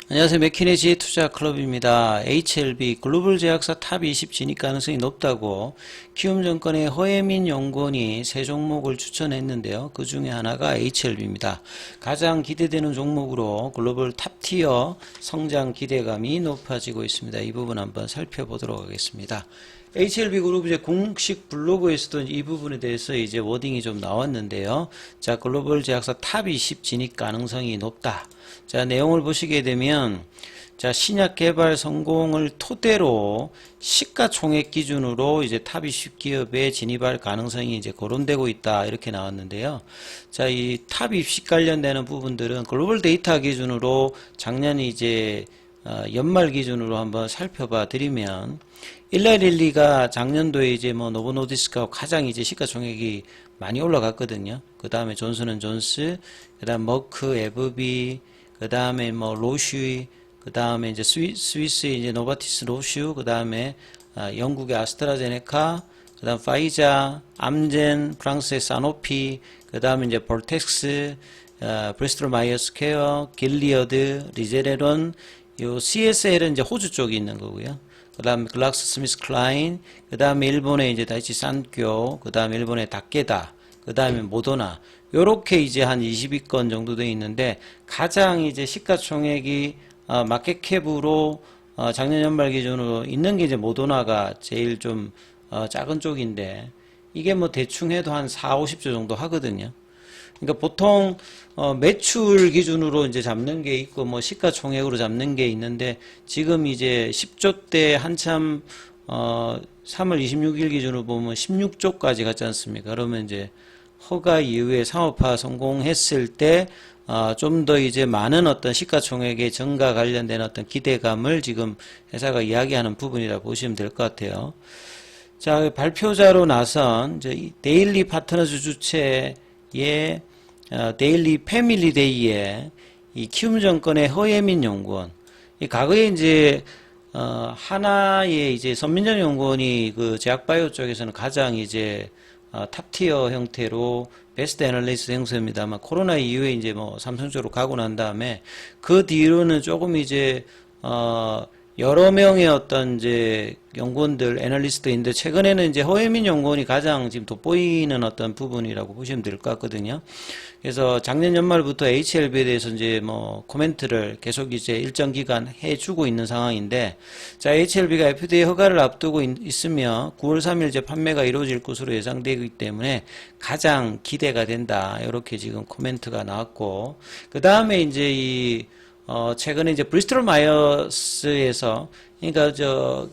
안녕하세요. 맥키네지 투자클럽입니다. HLB 글로벌 제약사 탑 20 진입 가능성이 높다고 키움증권의 허예민 연구원이 세 종목을 추천했는데요. 그 중에 하나가 HLB입니다. 가장 기대되는 종목으로 글로벌 탑티어 성장 기대감이 높아지고 있습니다. 이 부분 한번 살펴보도록 하겠습니다. HLB 그룹 이제 공식 블로그에서도 이 부분에 대해서 이제 워딩이 좀 나왔는데요. 자, 글로벌 제약사 탑 20 진입 가능성이 높다. 자, 내용을 보시게 되면, 자, 신약 개발 성공을 토대로 시가총액 기준으로 이제 탑 20 기업에 진입할 가능성이 이제 거론되고 있다. 이렇게 나왔는데요. 자, 이 탑 20 관련되는 부분들은 글로벌 데이터 기준으로 작년 이제 연말 기준으로 한번 살펴봐 드리면, 일라릴리가 작년도에 이제 뭐 노보노디스크가 가장 이제 시가총액이 많이 올라갔거든요. 그 다음에 존슨앤존스, 그 다음 머크, 에브비, 그 다음에 뭐 로슈, 그 다음에 이제 스위스의 이제 노바티스 로슈, 그 다음에 영국의 아스트라제네카, 그 다음 파이자, 암젠, 프랑스의 사노피, 그 다음에 이제 볼텍스, 브리스톨 마이어스 케어, 길리어드, 리제레론, 요 CSL은 이제 호주 쪽에 있는 거고요. 그 다음에 글락스 스미스 클라인, 그 다음에 일본의 이제 다이치 산교, 그 다음에 일본의 다케다, 그 다음에 모더나, 요렇게 이제 한 20위권 정도 돼 있는데, 가장 이제 시가총액이, 마켓캡으로, 작년 연말 기준으로 있는 게 이제 모더나가 제일 좀, 작은 쪽인데, 이게 뭐 대충 해도 한 4, 50조 정도 하거든요. 그러니까 보통 매출 기준으로 이제 잡는 게 있고 뭐 시가총액으로 잡는 게 있는데 지금 이제 10조 대 한참 3월 26일 기준으로 보면 16조까지 갔지 않습니까? 그러면 이제 허가 이후에 상업화 성공했을 때 좀 더 이제 많은 어떤 시가총액의 증가 관련된 어떤 기대감을 지금 회사가 이야기하는 부분이라 보시면 될 것 같아요. 자, 발표자로 나선 이제 데일리 파트너즈 주체의 데일리 패밀리 데이에 이 키움증권의 허예민 연구원, 이 과거에 이제 하나의 이제 선민정 연구원이 그 제약바이오 쪽에서는 가장 이제 탑티어 형태로 베스트 애널리스트 형성입니다만 코로나 이후에 이제 뭐 삼성 쪽으로 가고 난 다음에 그 뒤로는 조금 이제 여러 명의 어떤 이제 연구원들, 애널리스트인데 최근에는 이제 허예민 연구원이 가장 지금 돋보이는 어떤 부분이라고 보시면 될 것 같거든요. 그래서 작년 연말부터 HLB에 대해서 이제 뭐 코멘트를 계속 이제 일정 기간 해주고 있는 상황인데, 자, HLB가 FDA 허가를 앞두고 있으며 9월 3일 이제 판매가 이루어질 것으로 예상되기 때문에 가장 기대가 된다. 이렇게 지금 코멘트가 나왔고, 그 다음에 이제 최근에 이제 브리스톨 마이어스에서, 그러니까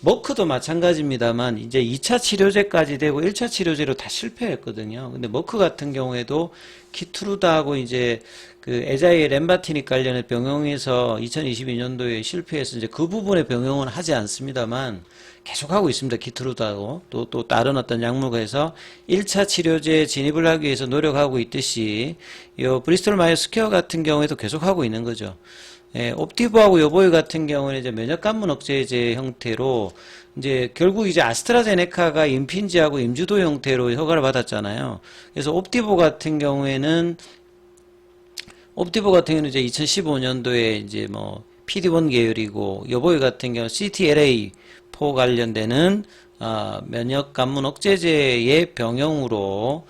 머크도 마찬가지입니다만, 이제 2차 치료제까지 되고 1차 치료제로 다 실패했거든요. 근데 머크 같은 경우에도 키트루다하고 이제 그 에자일 렘바티닉 관련의 병용에서 2022년도에 실패해서 이제 그 부분의 병용은 하지 않습니다만, 계속하고 있습니다. 키트루다하고 또 다른 어떤 약물과 해서 1차 치료제 진입을 하기 위해서 노력하고 있듯이 요 브리스톨 마이어스 케어 같은 경우에도 계속하고 있는 거죠. 예, 옵티브하고 요보이 같은 경우는 이제 면역관문 억제제 형태로 이제 결국 이제 아스트라제네카가 임핀지하고 임주도 형태로 허가를 받았잖아요. 그래서 옵티브 같은 경우에는 이제 2015년도에 이제 뭐 PD1 계열이고 요보이 같은 경우 CTLA4 관련되는 면역 관문 억제제의 병용으로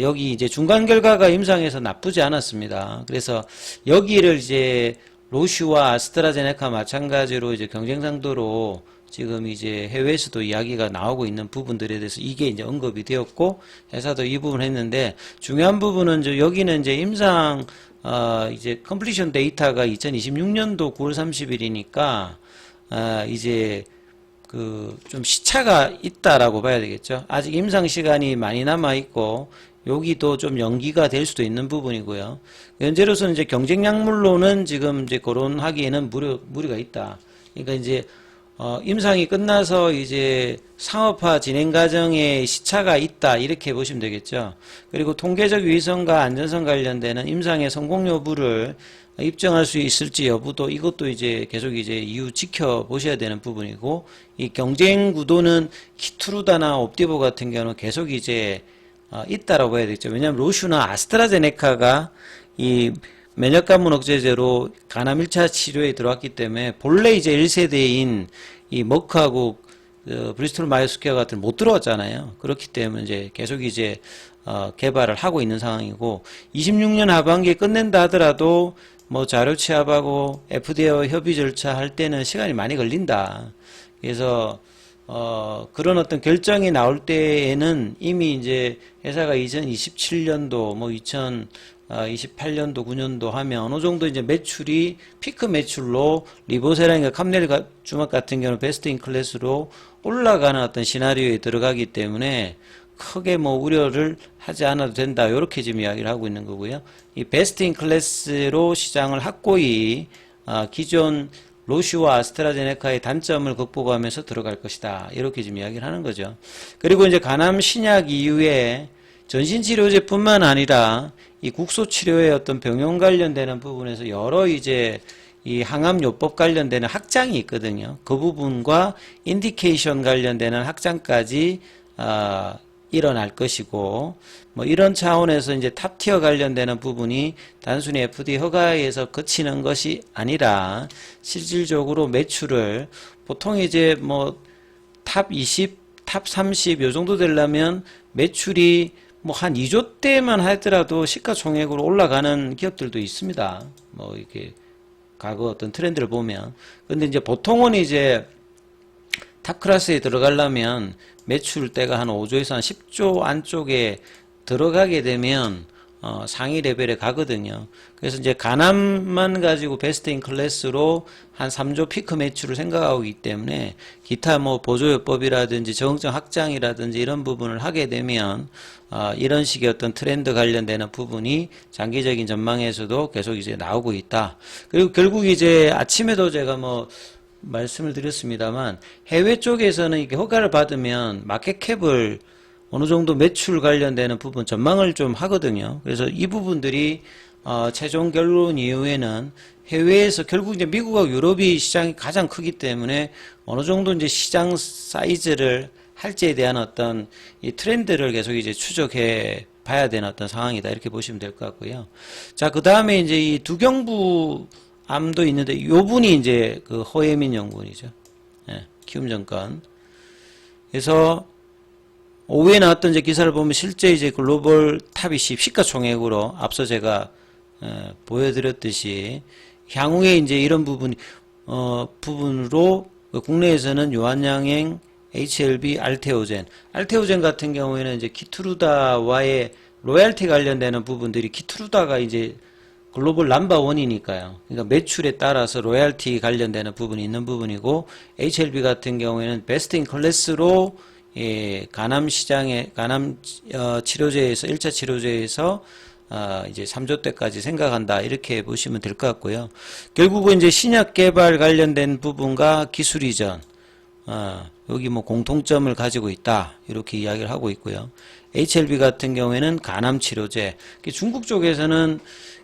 여기 이제 중간 결과가 임상에서 나쁘지 않았습니다. 그래서 여기를 이제 로슈와 아스트라제네카 마찬가지로 이제 경쟁상도로 지금 이제 해외에서도 이야기가 나오고 있는 부분들에 대해서 이게 이제 언급이 되었고 회사도 이 부분을 했는데 중요한 부분은 여기는 이제 임상 이제 컴플리션 데이터가 2026년도 9월 30일이니까 이제 그 좀 시차가 있다라고 봐야 되겠죠. 아직 임상 시간이 많이 남아 있고 여기도 좀 연기가 될 수도 있는 부분이고요. 현재로서는 이제 경쟁 약물로는 지금 이제 거론하기에는 무리가 있다. 그러니까 이제 임상이 끝나서 이제 상업화 진행 과정에 시차가 있다 이렇게 보시면 되겠죠. 그리고 통계적 위성과 안전성 관련되는 임상의 성공 여부를 입증할 수 있을지 여부도 이것도 이제 계속 이제 이후 지켜보셔야 되는 부분이고, 이 경쟁 구도는 키트루다나 옵티보 같은 경우는 계속 이제 있다라고 해야 되겠죠. 왜냐하면 로슈나 아스트라제네카가 이 면역감문 억제제로 간암 1차 치료에 들어왔기 때문에 본래 이제 1세대인 이 머크하고 브리스톨 마이어스퀘어 같은 못 들어왔잖아요. 그렇기 때문에 이제 계속 이제 개발을 하고 있는 상황이고 26년 하반기에 끝낸다 하더라도 뭐 자료 취합하고 FDA와 협의 절차 할 때는 시간이 많이 걸린다. 그래서 그런 어떤 결정이 나올 때에는 이미 이제 회사가 2027년도 뭐 2028년도 9년도 하면 어느 정도 이제 매출이 피크 매출로 리보세라인과 캄넬주막 같은 경우는 베스트 인 클래스로 올라가는 어떤 시나리오에 들어가기 때문에 크게 뭐 우려를 하지 않아도 된다. 이렇게 지금 이야기를 하고 있는 거고요. 이 베스트 인 클래스로 시장을 확고히 기존 로시와 아스트라제네카의 단점을 극복하면서 들어갈 것이다. 이렇게 지금 이야기를 하는 거죠. 그리고 이제 간암 신약 이후에 전신치료제뿐만 아니라 이 국소치료의 어떤 병용 관련되는 부분에서 여러 이제 이 항암요법 관련되는 확장이 있거든요. 그 부분과 인디케이션 관련되는 확장까지 일어날 것이고, 뭐 이런 차원에서 이제 탑티어 관련되는 부분이 단순히 FDA 허가에서 그치는 것이 아니라 실질적으로 매출을 보통 이제 뭐 탑 20, 탑 30 요 정도 되려면 매출이 뭐 한 2조대만 하더라도 시가총액으로 올라가는 기업들도 있습니다. 뭐 이렇게 과거 어떤 트렌드를 보면. 근데 이제 보통은 이제 탑 클래스에 들어가려면 매출대가 한 5조에서 한 10조 안쪽에 들어가게 되면 상위 레벨에 가거든요. 그래서 이제 간암만 가지고 베스트 인 클래스로 한 3조 피크 매출을 생각하고 있기 때문에 기타 뭐 보조요법이라든지 적응증 확장이라든지 이런 부분을 하게 되면 이런 식의 어떤 트렌드 관련되는 부분이 장기적인 전망에서도 계속 이제 나오고 있다. 그리고 결국 이제 아침에도 제가 뭐 말씀을 드렸습니다만 해외 쪽에서는 이게 허가를 받으면 마켓캡을 어느 정도 매출 관련되는 부분 전망을 좀 하거든요. 그래서 이 부분들이 최종 결론 이후에는 해외에서 결국 이제 미국하고 유럽이 시장이 가장 크기 때문에 어느 정도 이제 시장 사이즈를 할지에 대한 어떤 이 트렌드를 계속 이제 추적해 봐야 되는 어떤 상황이다. 이렇게 보시면 될 것 같고요. 자, 그 다음에 이제 이 두경부 암도 있는데 요 분이 이제 그 허예민 연구원이죠. 예, 키움증권. 그래서 오후에 나왔던 이제 기사를 보면 실제 이제 글로벌 탑 20 시가총액으로 앞서 제가 보여드렸듯이 향후에 이제 이런 부분으로 국내에서는 요한양행, HLB, 알테오젠 같은 경우에는 이제 키트루다와의 로얄티 관련되는 부분들이 키트루다가 이제 글로벌 넘버원이니까요. 그러니까 매출에 따라서 로얄티 관련되는 부분이 있는 부분이고 HLB 같은 경우에는 베스트 인 클래스로 간암 시장에 간암 치료제에서 1차 치료제에서 이제 3조대까지 생각한다. 이렇게 보시면 될 것 같고요. 결국은 이제 신약 개발 관련된 부분과 기술 이전 여기 뭐 공통점을 가지고 있다. 이렇게 이야기를 하고 있고요. HLB 같은 경우에는 간암 치료제. 중국 쪽에서는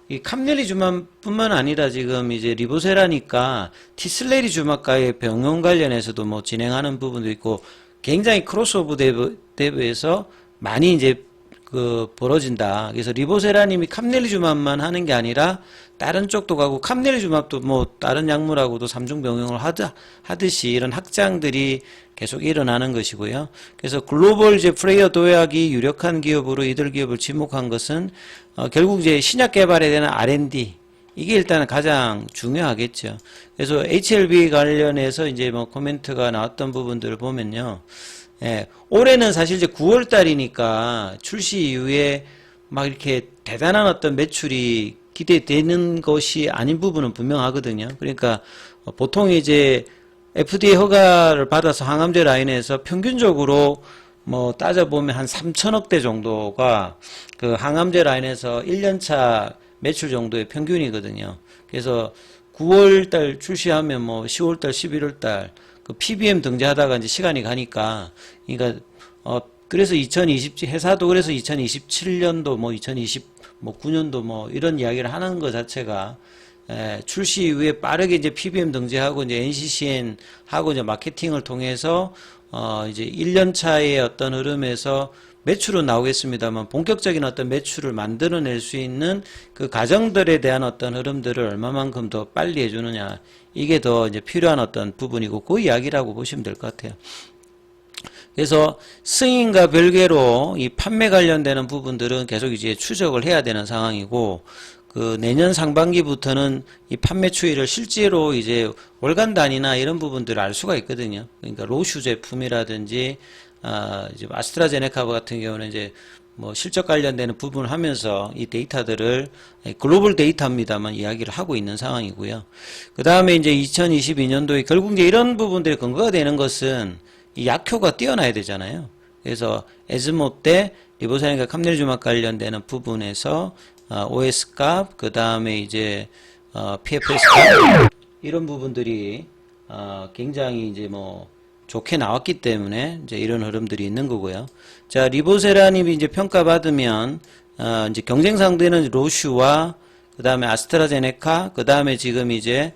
이 캄넬리주막뿐만 아니라 지금 이제 리보세라니까 티슬레리주막과의 병용 관련해서도 뭐 진행하는 부분도 있고 굉장히 크로스오버 대비해서 많이 이제 벌어진다. 그래서 리보세라님이 캄넬리주막만 하는 게 아니라 다른 쪽도 가고 캄넬리주막도 뭐 다른 약물하고도 삼중 병용을 하듯이 이런 확장들이 계속 일어나는 것이고요. 그래서 글로벌 이제 플레이어 도약이 유력한 기업으로 이들 기업을 지목한 것은 결국 이제 신약 개발에 대한 R&D 이게 일단은 가장 중요하겠죠. 그래서 HLB 관련해서 이제 뭐 코멘트가 나왔던 부분들을 보면요. 예, 올해는 사실 이제 9월 달이니까 출시 이후에 막 이렇게 대단한 어떤 매출이 기대되는 것이 아닌 부분은 분명하거든요. 그러니까 보통 이제 FDA 허가를 받아서 항암제 라인에서 평균적으로 뭐 따져보면 한 3천억대 정도가 그 항암제 라인에서 1년차 매출 정도의 평균이거든요. 그래서 9월달 출시하면 뭐 10월달, 11월달 그 PBM 등재하다가 이제 시간이 가니까 그러니까 그래서 회사도 그래서 2027년도 뭐 2029년도 뭐 이런 이야기를 하는 것 자체가 출시 이후에 빠르게 이제 PBM 등재하고 이제 NCCN 하고 이제 마케팅을 통해서 이제 1년 차의 어떤 흐름에서 매출은 나오겠습니다만 본격적인 어떤 매출을 만들어낼 수 있는 그 과정들에 대한 어떤 흐름들을 얼마만큼 더 빨리 해주느냐, 이게 더 이제 필요한 어떤 부분이고 그 이야기라고 보시면 될 것 같아요. 그래서 승인과 별개로 이 판매 관련되는 부분들은 계속 이제 추적을 해야 되는 상황이고, 그 내년 상반기부터는 이 판매 추이를 실제로 이제 월간 단위나 이런 부분들을 알 수가 있거든요. 그러니까 로슈 제품이라든지 이제 아스트라제네카 같은 경우는 이제 뭐 실적 관련되는 부분을 하면서 이 데이터들을 글로벌 데이터입니다만 이야기를 하고 있는 상황이고요. 그 다음에 이제 2022년도에 결국 이제 이런 부분들이 근거가 되는 것은 이 약효가 뛰어나야 되잖아요. 그래서 에즈모 때 리보사린과 감넬주막 관련되는 부분에서 OS 값, 그 다음에 이제 PFS 값, 이런 부분들이 굉장히 이제 뭐 좋게 나왔기 때문에 이제 이런 흐름들이 있는 거고요. 자, 리보세라님이 이제 평가받으면 이제 경쟁 상대는 로슈와 그 다음에 아스트라제네카, 그 다음에 지금 이제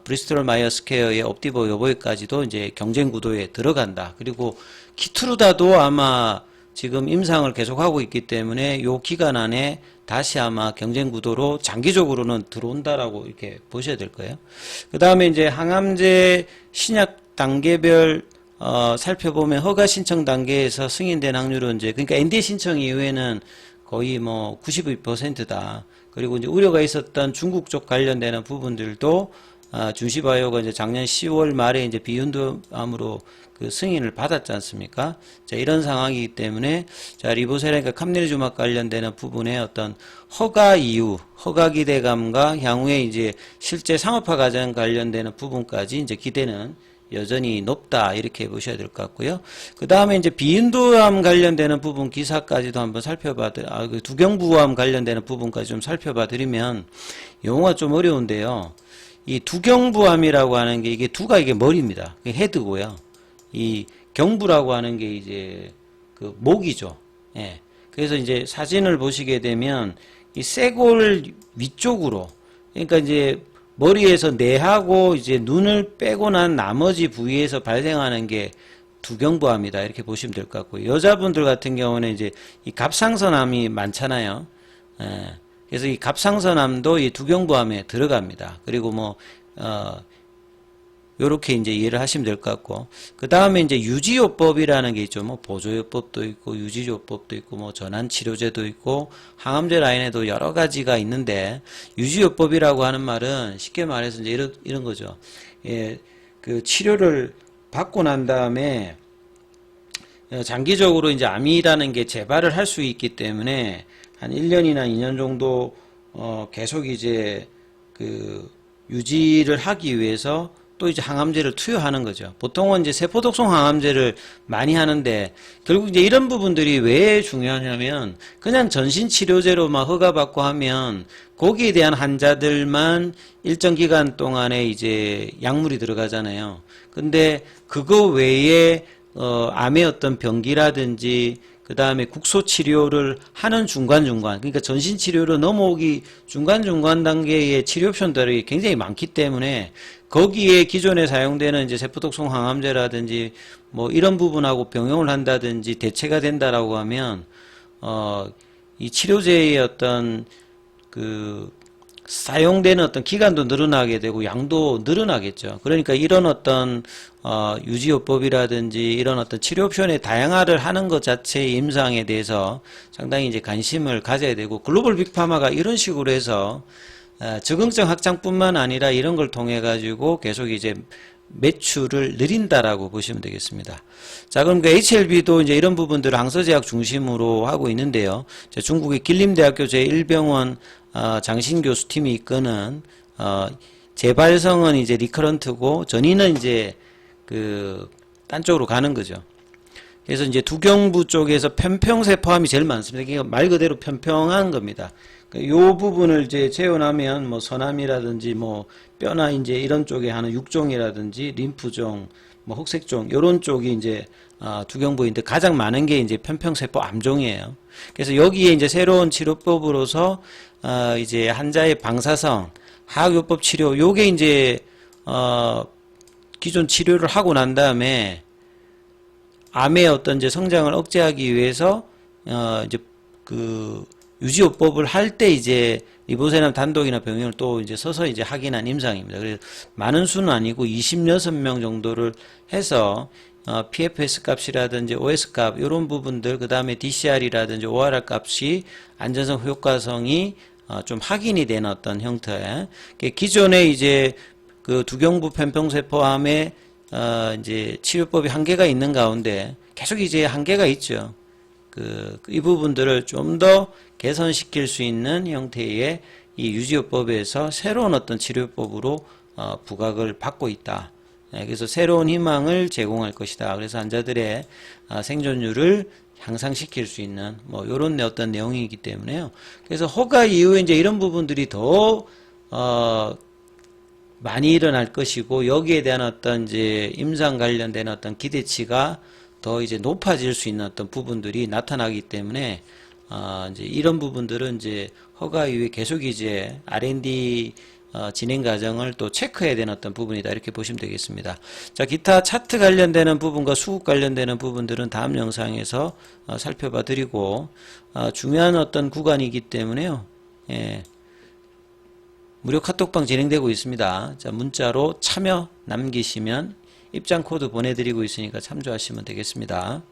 브리스톨 마이어스케어의 옵티보 요보이까지도 이제 경쟁 구도에 들어간다. 그리고 키트루다도 아마 지금 임상을 계속하고 있기 때문에 요 기간 안에 다시 아마 경쟁 구도로 장기적으로는 들어온다라고 이렇게 보셔야 될 거예요. 그 다음에 이제 항암제 신약 단계별 살펴보면 허가 신청 단계에서 승인된 확률은 이제 그러니까 NDA 신청 이후에는 거의 뭐 92%다. 그리고 이제 우려가 있었던 중국 쪽 관련되는 부분들도 준시바이오가 이제 작년 10월 말에 이제 비윤도암으로 그 승인을 받았지 않습니까? 자, 이런 상황이기 때문에 자, 리보세라니까 감넬주막 관련되는 부분의 어떤 허가 이후, 허가 기대감과 향후에 이제 실제 상업화 과정 관련되는 부분까지 이제 기대는 여전히 높다, 이렇게 보셔야 될 것 같고요. 그 다음에 이제 비인도암 관련되는 부분 기사까지도 한번 그 두경부암 관련되는 부분까지 좀 살펴봐 드리면 용어가 좀 어려운데요. 이 두경부암이라고 하는 게 이게 두가 이게 머리입니다. 헤드고요. 이 경부라고 하는 게 이제 그 목이죠. 예. 그래서 이제 사진을 보시게 되면 이 쇄골 위쪽으로, 그러니까 이제 머리에서 뇌하고 이제 눈을 빼고 난 나머지 부위에서 발생하는 게 두경부암이다, 이렇게 보시면 될 것 같고요. 여자분들 같은 경우는 이제 이 갑상선암이 많잖아요. 예. 그래서 이 갑상선암도 이 두경부암에 들어갑니다. 그리고 뭐 요렇게 이제 이해를 하시면 될 것 같고, 그 다음에 이제 유지요법이라는 게 있죠. 뭐 보조요법도 있고 유지요법도 있고 뭐 전환치료제도 있고 항암제 라인에도 여러 가지가 있는데, 유지요법이라고 하는 말은 쉽게 말해서 이제 이런 거죠. 예, 그 치료를 받고 난 다음에 장기적으로 이제 암이라는 게 재발을 할 수 있기 때문에 한 1년이나 2년 정도 계속 이제 그 유지를 하기 위해서 또 이제 항암제를 투여하는 거죠. 보통은 이제 세포독성 항암제를 많이 하는데, 결국 이제 이런 부분들이 왜 중요하냐면, 그냥 전신치료제로만 허가받고 하면 거기에 대한 환자들만 일정 기간 동안에 이제 약물이 들어가잖아요. 근데 그거 외에 암의 어떤 병기라든지 그 다음에 국소치료를 하는 중간중간, 그러니까 전신치료로 넘어오기 중간중간 단계의 치료 옵션들이 굉장히 많기 때문에 거기에 기존에 사용되는 이제 세포독성 항암제라든지 뭐 이런 부분하고 병용을 한다든지 대체가 된다라고 하면 이 치료제의 어떤 그 사용되는 어떤 기간도 늘어나게 되고 양도 늘어나겠죠. 그러니까 이런 어떤 유지요법이라든지 이런 어떤 치료 옵션의 다양화를 하는 것 자체의 임상에 대해서 상당히 이제 관심을 가져야 되고, 글로벌 빅파마가 이런 식으로 해서 적응증 확장뿐만 아니라 이런 걸 통해 가지고 계속 이제 매출을 늘린다라고 보시면 되겠습니다. 자, 그럼 그 HLB도 이제 이런 부분들을 항서제약 중심으로 하고 있는데요. 중국의 길림대학교 제1병원 장신 교수팀이 이끄는 재발성은 이제 리커런트고 전이는 이제 그 딴 쪽으로 가는 거죠. 그래서 이제 두경부 쪽에서 편평세포암이 제일 많습니다. 그러니까 말 그대로 편평한 겁니다. 요 부분을 이제 재현하면 뭐 선암이라든지 뭐 뼈나 이제 이런 쪽에 하는 육종이라든지 림프종, 뭐 흑색종 요런 쪽이 이제 두경부인데 가장 많은 게 이제 편평세포 암종이에요. 그래서 여기에 이제 새로운 치료법으로서 이제 환자의 방사성 화학요법 치료, 요게 이제 기존 치료를 하고 난 다음에 암의 어떤 이제 성장을 억제하기 위해서 이제 그 유지요법을 할 때 이제 리보세람 단독이나 병행을 또 이제 서서 이제 확인한 임상입니다. 그래서 많은 수는 아니고 26명 정도를 해서 PFS 값이라든지 OS 값 이런 부분들, 그 다음에 DCR이라든지 ORR 값이 안전성, 효과성이 좀 확인이 된 어떤 형태. 기존에 이제 그 두경부 편평세포암의 이제 치료법이 한계가 있는 가운데 계속 이제 한계가 있죠. 이 부분들을 좀 더 개선시킬 수 있는 형태의 이 유지요법에서 새로운 어떤 치료법으로 부각을 받고 있다. 그래서 새로운 희망을 제공할 것이다. 그래서 환자들의 생존율을 향상시킬 수 있는 뭐 이런 어떤 내용이기 때문에요. 그래서 허가 이후에 이제 이런 부분들이 더 많이 일어날 것이고 여기에 대한 어떤 이제 임상 관련된 어떤 기대치가 더 이제 높아질 수 있는 어떤 부분들이 나타나기 때문에 이제 이런 부분들은 이제 허가 이후에 계속 이제 R&D 진행 과정을 또 체크해야 되는 어떤 부분이다 이렇게 보시면 되겠습니다. 자, 기타 차트 관련되는 부분과 수급 관련되는 부분들은 다음 영상에서 살펴봐 드리고 중요한 어떤 구간이기 때문에요. 예. 무료 카톡방 진행되고 있습니다. 자, 문자로 참여 남기시면 입장 코드 보내드리고 있으니까 참조하시면 되겠습니다.